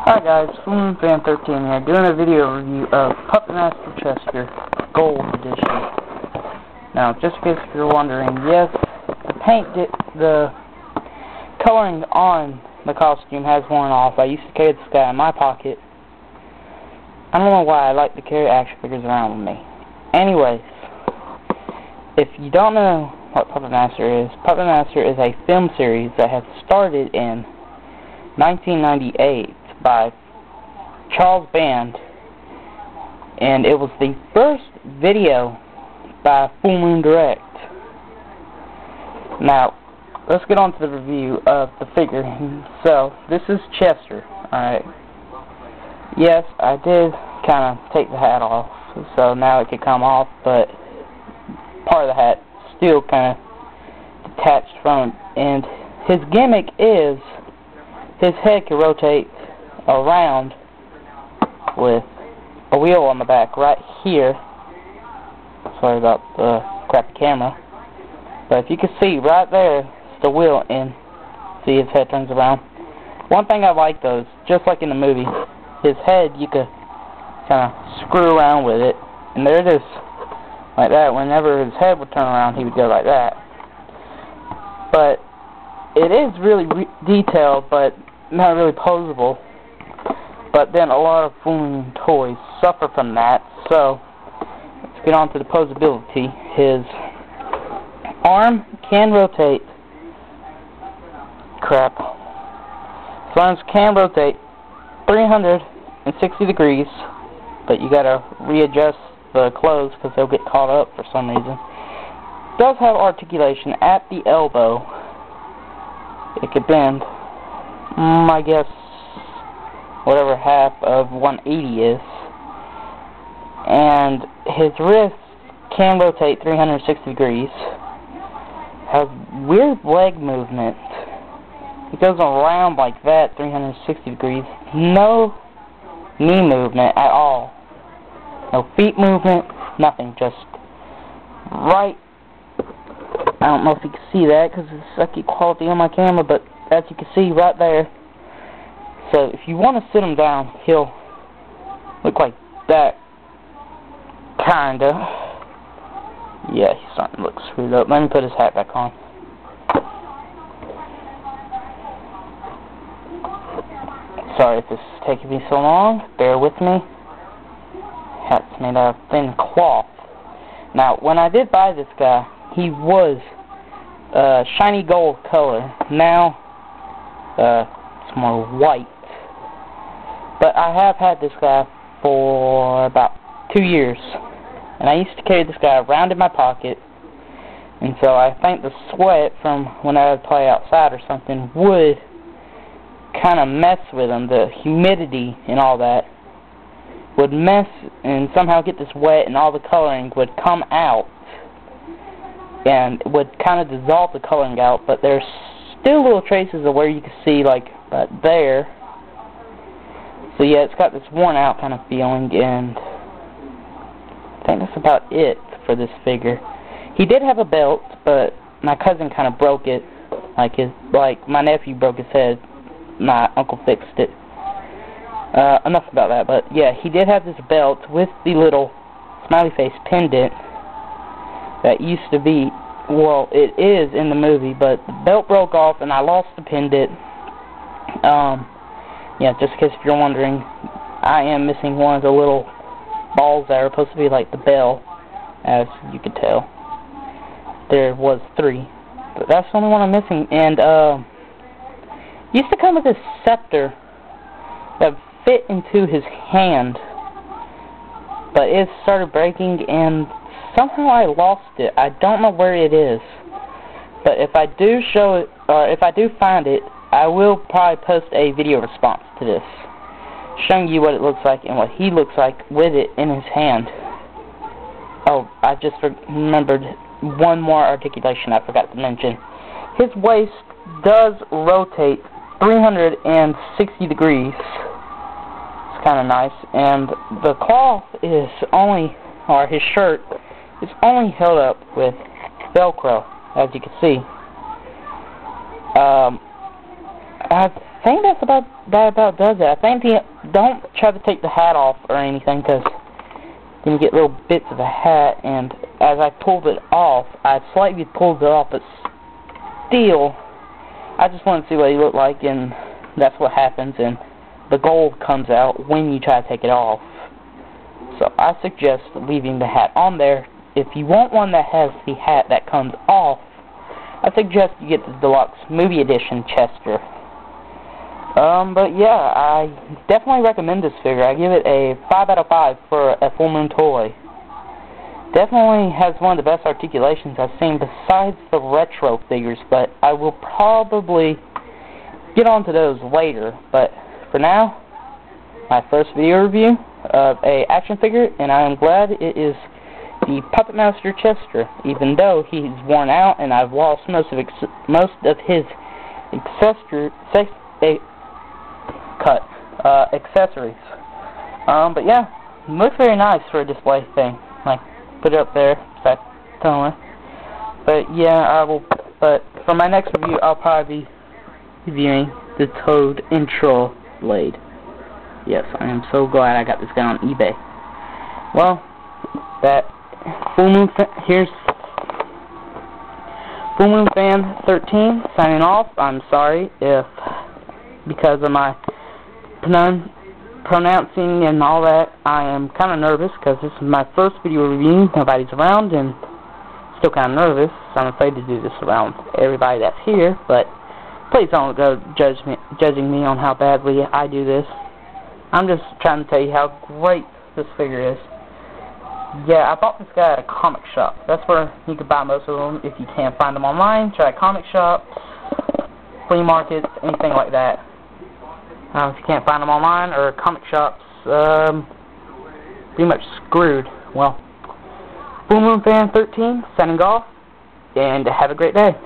Hi guys, Fan13 here, doing a video review of Puppet Master Jester Gold Edition. Now, just in case you're wondering, yes, the coloring on the costume has worn off. I used to carry this guy in my pocket. I don't know why I like to carry action figures around with me. Anyways, if you don't know what Puppet Master is a film series that has started in 1998 by Charles Band, and it was the first video by Full Moon Direct. Now, let's get on to the review of the figure. So, this is Jester, alright. Yes, I did kind of take the hat off, so now it could come off, but part of the hat still kind of detached from it, and his gimmick is his head can rotate around with a wheel on the back right here. Sorry about the crappy camera, but if you can see right there, it's the wheel, and see his head turns around. One thing I like though is, just like in the movie, his head, you could kind of screw around with it, and there it is, like that. Whenever his head would turn around, he would go like that. But it is really detailed, but not really posable. But then a lot of Full Moon toys suffer from that, so let's get on to the posability. His arm can rotate. His arms can rotate 360 degrees, but you gotta readjust the clothes because they'll get caught up for some reason. Does have articulation at the elbow. It could bend, I guess, whatever half of 180 is. And his wrist can rotate 360 degrees. Has weird leg movement. It goes around like that, 360 degrees. No knee movement at all. No feet movement, nothing. Just right. I don't know if you can see that because it's sucky quality on my camera, but as you can see right there. So if you want to sit him down, he'll look like that, kinda. Yeah, he's starting to look screwed up. Let me put his hat back on. Sorry if this is taking me so long. Bear with me. Hat's made out of thin cloth. Now, when I did buy this guy, he was shiny gold color. Now, it's more white. But I have had this guy for about 2 years, and I used to carry this guy around in my pocket, and so I think the sweat from when I would play outside or something would kind of mess with him. The humidity and all that would mess and somehow get this wet, and all the coloring would come out and would kind of dissolve the coloring out, but there's still little traces of where you can see, like right there. So yeah, it's got this worn out kind of feeling, and I think that's about it for this figure. He did have a belt, but my cousin kind of broke it. Like my nephew broke his head. My uncle fixed it. Enough about that, but yeah, he did have this belt with the little smiley face pendant that used to be, well, it is in the movie, but the belt broke off and I lost the pendant. Yeah, just in case if you're wondering, I am missing one of the little balls that are supposed to be like the bell, as you can tell. There was 3, but that's the only one I'm missing. And used to come with this scepter that fit into his hand, but it started breaking, and somehow I lost it. I don't know where it is, but if I do show it, or if I do find it, I will probably post a video response to this, showing you what it looks like and what he looks like with it in his hand. Oh, I just remembered one more articulation I forgot to mention. His waist does rotate 360 degrees. It's kind of nice, and the cloth is only, or his shirt is only held up with Velcro, as you can see. I think that about does it. I think don't try to take the hat off or anything, because then you get little bits of the hat, and as I pulled it off, I slightly pulled it off, but still, I just want to see what he looked like, and that's what happens, and the gold comes out when you try to take it off. So I suggest leaving the hat on there. If you want one that has the hat that comes off, I suggest you get the Deluxe Movie Edition Jester. But yeah, I definitely recommend this figure. I give it a 5 out of 5 for a full moon toy. Definitely has one of the best articulations I've seen besides the retro figures, but I will probably get onto those later. But for now, my first video review of a action figure, and I am glad it is the Puppet Master Jester, even though he's worn out and I've lost most of his accessories. But yeah, looks very nice for a display thing. Like, put it up there, totally. But yeah, I will. But for my next review, I'll probably be reviewing the Toad Intro Blade. Yes, I am so glad I got this guy on eBay. Well, that Full Moon here's Full Moon Fan 13 signing off. I'm sorry if, because of my pronouncing and all that, I am kind of nervous because this is my first video review. Nobody's around, and still kind of nervous. So I'm afraid to do this around everybody that's here. But please don't go judging me on how badly I do this. I'm just trying to tell you how great this figure is. Yeah, I bought this guy at a comic shop. That's where you can buy most of them. If you can't find them online, try comic shops, flea markets, anything like that. If you can't find them online or comic shops, pretty much screwed. Well, Full Moon Fan 13 signing off, and have a great day.